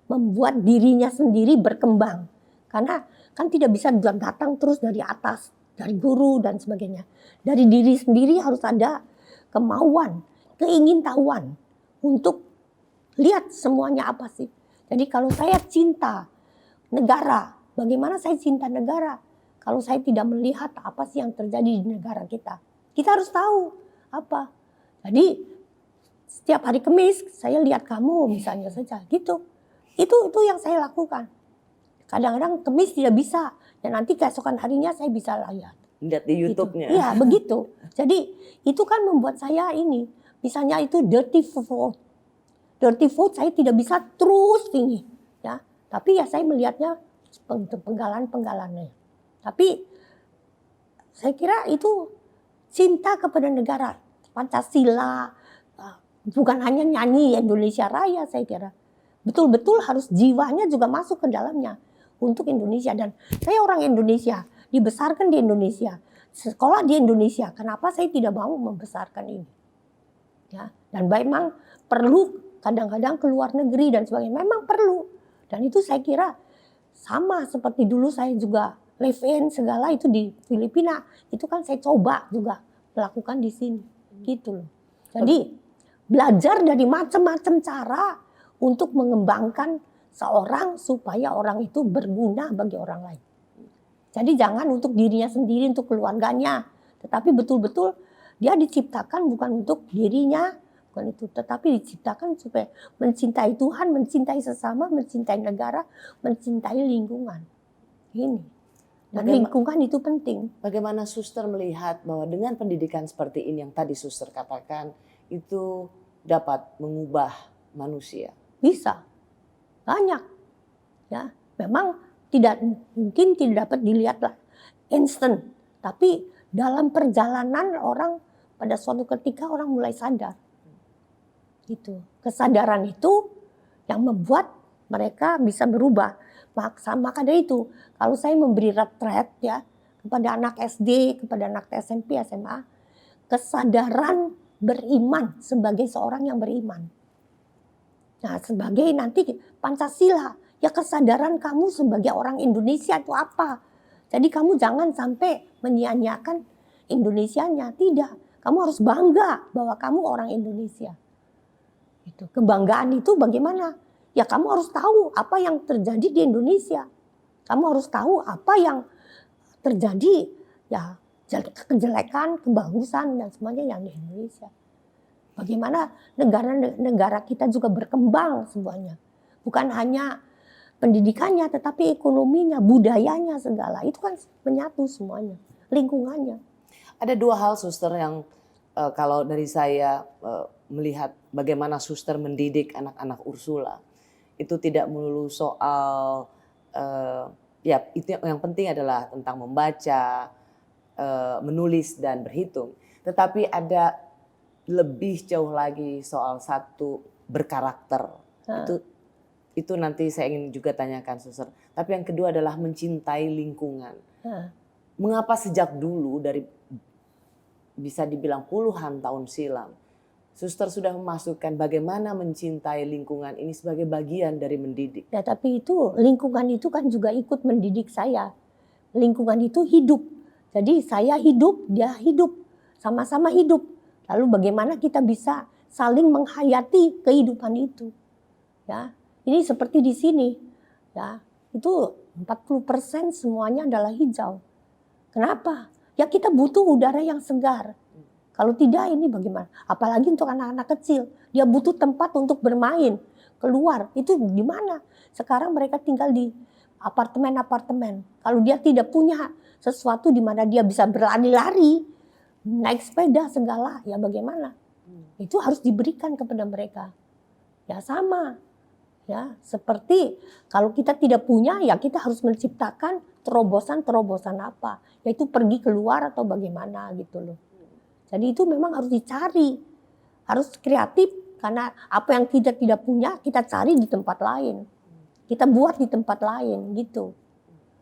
membuat dirinya sendiri berkembang. Karena kan tidak bisa datang terus dari atas, dari guru dan sebagainya. Dari diri sendiri harus ada kemauan, keingintahuan untuk lihat semuanya apa sih. Jadi kalau saya cinta negara, bagaimana saya cinta negara? Kalau saya tidak melihat apa sih yang terjadi di negara kita. Kita harus tahu apa. Jadi setiap hari Kamis saya lihat kamu misalnya saja gitu. Itu yang saya lakukan. Kadang-kadang Kamis tidak bisa. Dan nanti keesokan harinya saya bisa lihat. Lihat di YouTube-nya. Iya begitu. Jadi itu kan membuat saya ini. Misalnya itu dirty vote. Dirty vote saya tidak bisa terus ini. Ya. Tapi ya saya melihatnya penggalan-penggalannya. Tapi saya kira itu cinta kepada negara. Pancasila. Bukan hanya nyanyi Indonesia Raya saya kira. Betul-betul harus jiwanya juga masuk ke dalamnya. Untuk Indonesia. Dan saya orang Indonesia. Dibesarkan di Indonesia. Sekolah di Indonesia. Kenapa saya tidak mau membesarkan ini? Ya. Dan memang perlu kadang-kadang ke luar negeri dan sebagainya. Memang perlu. Dan itu saya kira sama seperti dulu saya juga live-in segala itu di Filipina. Itu kan saya coba juga melakukan di sini. Gitu loh. Jadi belajar dari macam-macam cara untuk mengembangkan seorang supaya orang itu berguna bagi orang lain. Jadi jangan untuk dirinya sendiri, untuk keluarganya. Tetapi betul-betul dia diciptakan bukan untuk dirinya, bukan itu. Tetapi diciptakan supaya mencintai Tuhan, mencintai sesama, mencintai negara, mencintai lingkungan. Ini. Dan lingkungan itu penting. Bagaimana suster melihat bahwa dengan pendidikan seperti ini yang tadi suster katakan itu dapat mengubah manusia? Bisa. Banyak. Ya, memang mungkin tidak dapat dilihat lah instan. Tapi dalam perjalanan orang pada suatu ketika orang mulai sadar. Gitu. Kesadaran itu yang membuat mereka bisa berubah. Maka dari itu, kalau saya memberi retret ya kepada anak SD, kepada anak SMP, SMA, kesadaran beriman sebagai seorang yang beriman. Nah, sebagai nanti Pancasila, ya kesadaran kamu sebagai orang Indonesia itu apa? Jadi kamu jangan sampai menyia-nyiakan Indonesianya, tidak. Kamu harus bangga bahwa kamu orang Indonesia. Itu kebanggaan itu bagaimana? Ya kamu harus tahu apa yang terjadi di Indonesia. Kamu harus tahu apa yang terjadi ya kejelekan, kebagusan dan semuanya yang di Indonesia. Bagaimana negara kita juga berkembang semuanya. Bukan hanya pendidikannya tetapi ekonominya, budayanya segala. Itu kan menyatu semuanya, lingkungannya. Ada dua hal suster yang kalau dari saya melihat bagaimana suster mendidik anak-anak Ursula. Itu tidak melulu soal ya itu yang penting adalah tentang membaca, menulis dan berhitung. Tetapi ada lebih jauh lagi soal satu berkarakter. Itu nanti saya ingin juga tanyakan suster. Tapi yang kedua adalah mencintai lingkungan. Mengapa sejak dulu dari bisa dibilang puluhan tahun silam suster sudah memasukkan bagaimana mencintai lingkungan ini sebagai bagian dari mendidik. Ya tapi itu lingkungan itu kan juga ikut mendidik saya. Lingkungan itu hidup. Jadi saya hidup, dia hidup. Sama-sama hidup. Lalu bagaimana kita bisa saling menghayati kehidupan itu. Ya, ini seperti di sini. Ya, itu 40% semuanya adalah hijau. Kenapa? Ya kita butuh udara yang segar. Kalau tidak ini bagaimana? Apalagi untuk anak-anak kecil. Dia butuh tempat untuk bermain. Keluar. Itu di mana? Sekarang mereka tinggal di apartemen-apartemen. Kalau dia tidak punya sesuatu di mana dia bisa berlari-lari, naik sepeda segala, ya bagaimana? Itu harus diberikan kepada mereka. Ya sama. Ya, seperti kalau kita tidak punya, ya kita harus menciptakan terobosan-terobosan apa. Yaitu pergi keluar atau bagaimana gitu loh. Jadi itu memang harus dicari, harus kreatif karena apa yang kita tidak punya kita cari di tempat lain, kita buat di tempat lain gitu.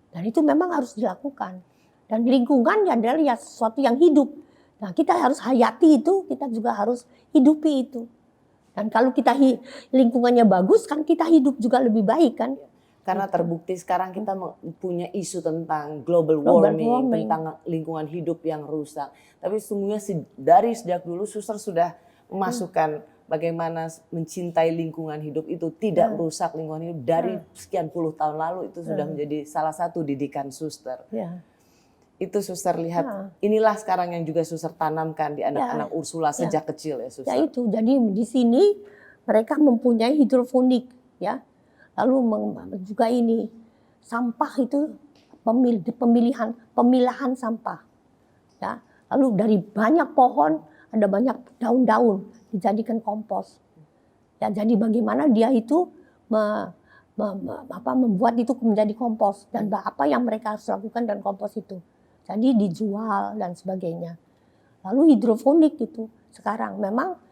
Dan itu memang harus dilakukan. Dan lingkungan adalah ya sesuatu yang hidup. Nah, kita harus hayati itu, kita juga harus hidupi itu. Dan kalau kita lingkungannya bagus kan kita hidup juga lebih baik kan. Karena terbukti sekarang kita punya isu tentang global warming, tentang lingkungan hidup yang rusak. Tapi sesungguhnya dari sejak dulu suster sudah memasukkan bagaimana mencintai lingkungan hidup itu, tidak merusak lingkungan hidup. Dari sekian puluh tahun lalu itu sudah menjadi salah satu didikan suster. Itu suster lihat, inilah sekarang yang juga suster tanamkan di anak-anak Ursula sejak kecil ya suster. Ya itu, jadi di sini mereka mempunyai hidroponik ya. Lalu juga ini sampah itu pemilahan sampah. Ya. Lalu dari banyak pohon ada banyak daun-daun dijadikan kompos. Ya, jadi bagaimana dia itu membuat itu menjadi kompos dan apa yang mereka harus lakukan dan kompos itu. Jadi dijual dan sebagainya. Lalu hidroponik itu sekarang memang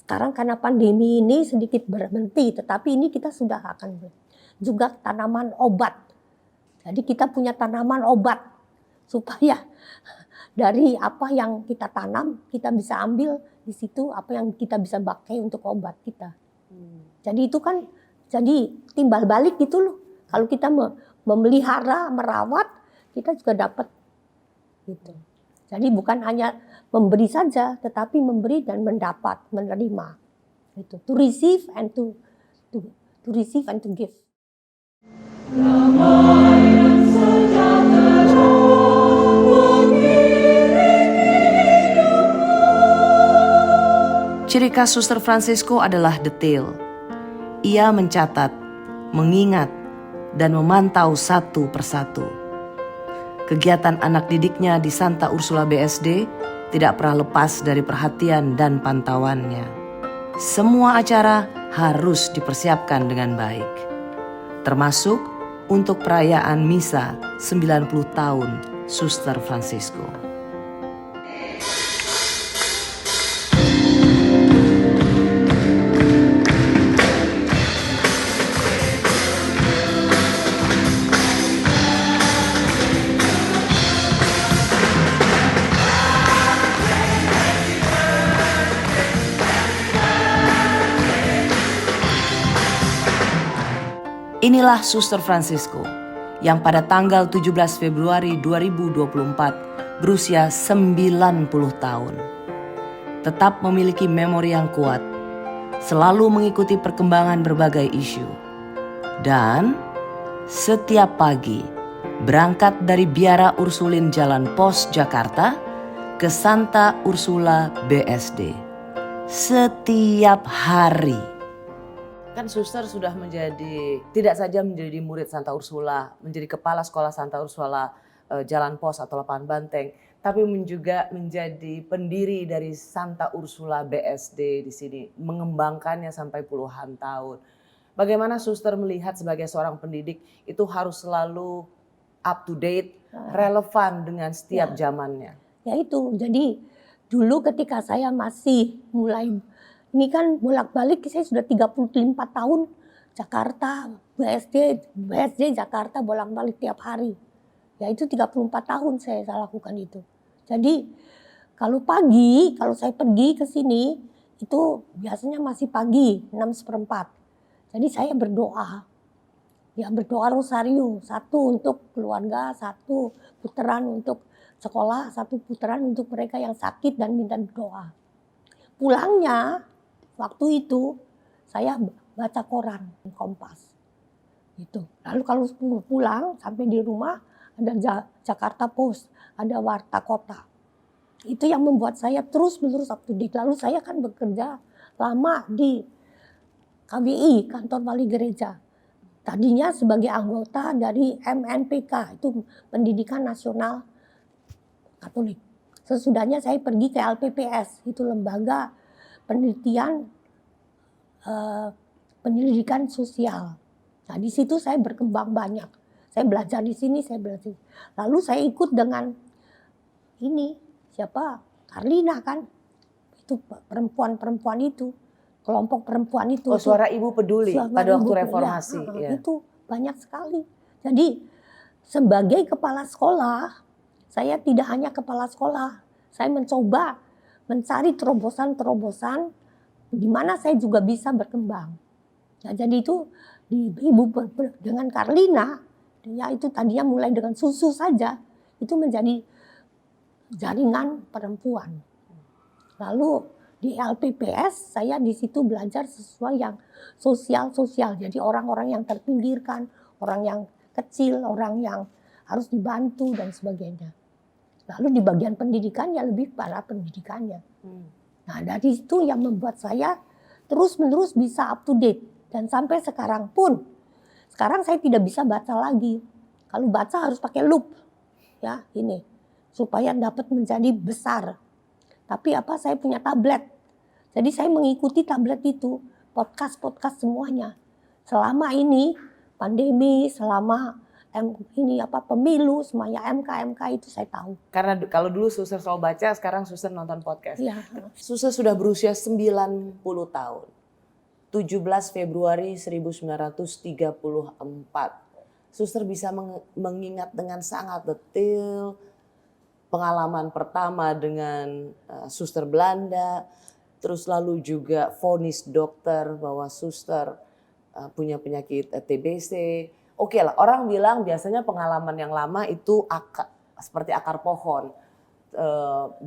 sekarang karena pandemi ini sedikit berhenti, tetapi ini kita sudah akan juga tanaman obat. Jadi kita punya tanaman obat supaya dari apa yang kita tanam kita bisa ambil di situ apa yang kita bisa pakai untuk obat kita. Jadi itu kan jadi timbal balik gitu loh. Kalau kita memelihara, merawat, kita juga dapat gitu. Jadi bukan hanya memberi saja, tetapi memberi dan mendapat, menerima. Itu to receive and to receive and to give. Ciri khas Suster Fransisco adalah detail. Ia mencatat, mengingat, dan memantau satu persatu. Kegiatan anak didiknya di Santa Ursula BSD tidak pernah lepas dari perhatian dan pantauannya. Semua acara harus dipersiapkan dengan baik, termasuk untuk perayaan misa 90 tahun Suster Fransisco. Inilah Suster Fransisco yang pada tanggal 17 Februari 2024 berusia 90 tahun. Tetap memiliki memori yang kuat, selalu mengikuti perkembangan berbagai isu. Dan setiap pagi berangkat dari Biara Ursulin Jalan Pos Jakarta ke Santa Ursula BSD. Setiap hari. Kan suster sudah tidak saja menjadi murid Santa Ursula, menjadi kepala sekolah Santa Ursula Jalan Pos atau Lapangan Banteng, tapi juga menjadi pendiri dari Santa Ursula BSD di sini, mengembangkannya sampai puluhan tahun. Bagaimana suster melihat sebagai seorang pendidik itu harus selalu up to date, relevan dengan setiap zamannya? Ya itu, jadi dulu ketika saya masih mulai ini kan bolak-balik saya sudah 34 tahun Jakarta, BSD Jakarta bolak-balik tiap hari. Ya itu 34 tahun saya lakukan itu. Jadi kalau pagi, kalau saya pergi ke sini itu biasanya masih pagi 6:15. Jadi saya berdoa. Ya berdoa rosario, satu untuk keluarga, satu putaran untuk sekolah, satu putaran untuk mereka yang sakit dan minta doa. Pulangnya waktu itu saya baca koran Kompas. Gitu. Lalu kalau pulang sampai di rumah ada Jakarta Post, ada Warta Kota. Itu yang membuat saya terus-menerus up to date. Lalu saya kan bekerja lama di KBI, Kantor Wali Gereja. Tadinya sebagai anggota dari MNPK, itu Pendidikan Nasional Katolik. Sesudahnya saya pergi ke LPPS, itu lembaga penyelidikan sosial. Nah di situ saya berkembang banyak. Saya belajar di sini, saya belajar. Lalu saya ikut dengan ini siapa? Karlina kan, itu perempuan itu, kelompok perempuan itu. Oh suara ibu peduli pada waktu reformasi. Ya. Itu banyak sekali. Jadi sebagai kepala sekolah, saya tidak hanya kepala sekolah, saya mencoba mencari terobosan-terobosan di mana saya juga bisa berkembang. Nah, jadi itu Ibu dengan Karlina, ya itu tadinya mulai dengan susu saja, itu menjadi jaringan perempuan. Lalu di LPPS saya di situ belajar sesuai yang sosial-sosial. Jadi orang-orang yang terpinggirkan, orang yang kecil, orang yang harus dibantu dan sebagainya. Lalu di bagian pendidikan ya lebih pada pendidikannya. Nah dari itu yang membuat saya terus-menerus bisa up to date. Dan sampai sekarang pun, sekarang saya tidak bisa baca lagi. Kalau baca harus pakai loop, ya ini, supaya dapat menjadi besar. Tapi saya punya tablet. Jadi saya mengikuti tablet itu, podcast semuanya. Selama ini pandemi, selama pemilu, semuanya MK itu saya tahu. Karena kalau dulu Suster selalu baca, sekarang Suster nonton podcast. Ya. Suster sudah berusia 90 tahun. 17 Februari 1934. Suster bisa mengingat dengan sangat detail pengalaman pertama dengan suster Belanda, terus lalu juga vonis dokter bahwa suster punya penyakit TBC. Oke lah, orang bilang biasanya pengalaman yang lama itu seperti akar pohon,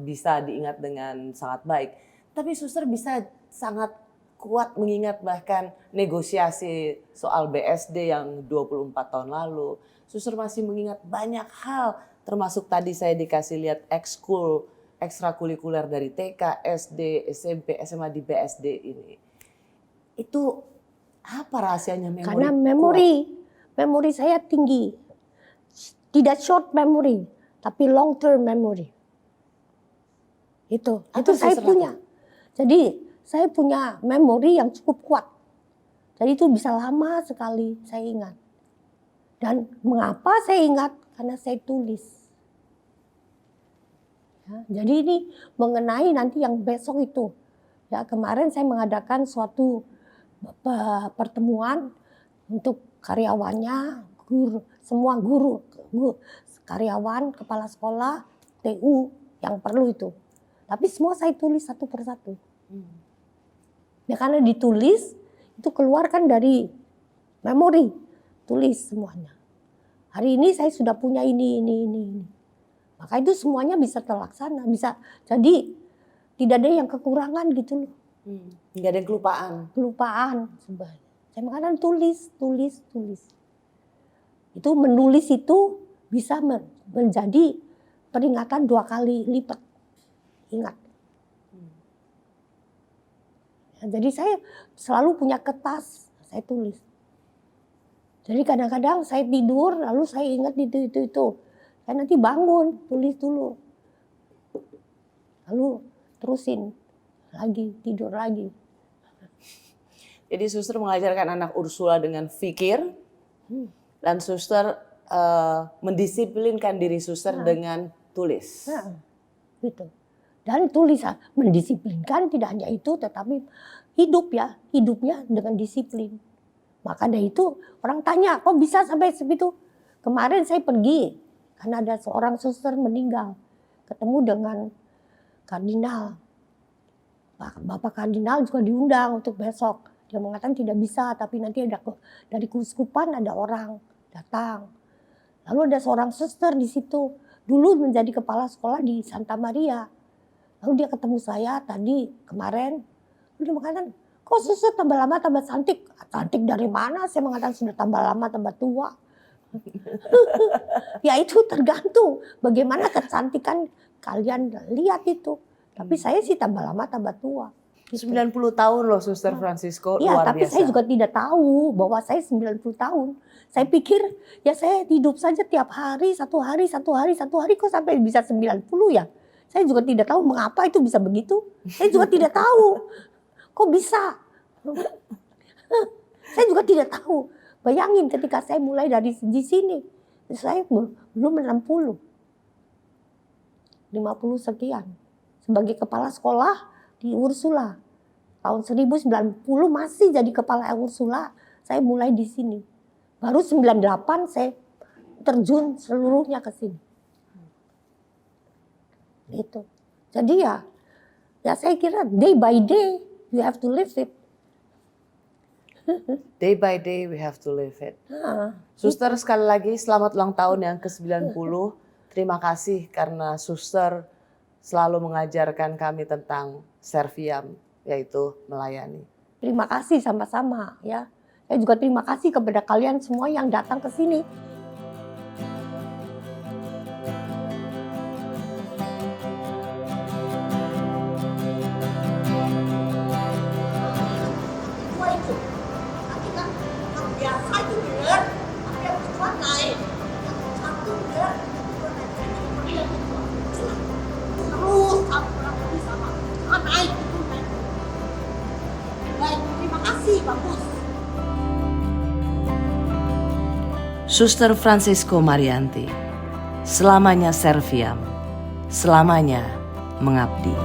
bisa diingat dengan sangat baik. Tapi suster bisa sangat kuat mengingat bahkan negosiasi soal BSD yang 24 tahun lalu. Suster masih mengingat banyak hal, termasuk tadi saya dikasih lihat ekskul, ekstrakurikuler dari TK, SD, SMP, SMA di BSD ini. Itu apa rahasianya memori? Karena memori saya tinggi. Tidak short memory, tapi long term memory. Itu saya punya. Jadi saya punya memori yang cukup kuat. Jadi itu bisa lama sekali saya ingat. Dan mengapa saya ingat? Karena saya tulis. Ya, jadi ini mengenai nanti yang besok itu. Ya, kemarin saya mengadakan suatu pertemuan untuk karyawannya, semua guru, karyawan, kepala sekolah, TU yang perlu itu. Tapi semua saya tulis satu persatu. Ya karena ditulis itu keluarkan dari memori, tulis semuanya. Hari ini saya sudah punya ini. Maka itu semuanya bisa terlaksana, bisa jadi tidak ada yang kekurangan gitu loh. Nggak ada yang kelupaan. Kelupaan sebenarnya. Saya mengatakan tulis. Itu menulis itu bisa menjadi peringatan 2 kali lipat. Ingat. Jadi saya selalu punya kertas, saya tulis. Jadi kadang-kadang saya tidur, lalu saya ingat itu. Saya nanti bangun, tulis dulu. Lalu terusin lagi, tidur lagi. Jadi suster mengajarkan anak Ursula dengan fikir, dan suster mendisiplinkan diri suster dengan tulis. Nah, gitu. Dan tulisan mendisiplinkan tidak hanya itu, tetapi hidupnya dengan disiplin. Maka dari itu orang tanya, kok bisa sampai segitu? Kemarin saya pergi karena ada seorang suster meninggal, ketemu dengan kardinal. Bapak kardinal juga diundang untuk besok. Dia mengatakan tidak bisa, tapi nanti ada dari keuskupan ada orang datang. Lalu ada seorang suster di situ, dulu menjadi kepala sekolah di Santa Maria. Lalu dia ketemu saya tadi kemarin, dia mengatakan, kok suster tambah lama tambah cantik? Cantik dari mana? Saya mengatakan sudah tambah lama tambah tua. Ya itu tergantung bagaimana kecantikan kalian lihat itu. Tapi saya sih tambah lama tambah tua. Gitu. 90 tahun loh Suster Francisco, ya, luar tapi biasa. saya juga tidak tahu bahwa saya 90 tahun. Saya pikir ya saya hidup saja tiap hari, satu hari kok sampai bisa 90 ya. Saya juga tidak tahu mengapa itu bisa begitu. Saya juga tidak tahu. Kok bisa? Saya juga tidak tahu. Bayangin ketika saya mulai dari di sini, saya belum 60. 50 sekian. Sebagai kepala sekolah di Ursula. Tahun 1090 masih jadi kepala Ursula, saya mulai di sini. Baru 98 saya terjun seluruhnya ke sini. Gitu. Jadi ya saya kira day by day you have to live it. Day by day we have to live it. Nah, Suster, sekali lagi selamat ulang tahun yang ke-90. Terima kasih karena suster selalu mengajarkan kami tentang serviam, yaitu melayani. terima kasih sama-sama ya. Saya juga terima kasih kepada kalian semua yang datang ke sini. Suster Francisco Marianti, selamanya serviam, selamanya mengabdi.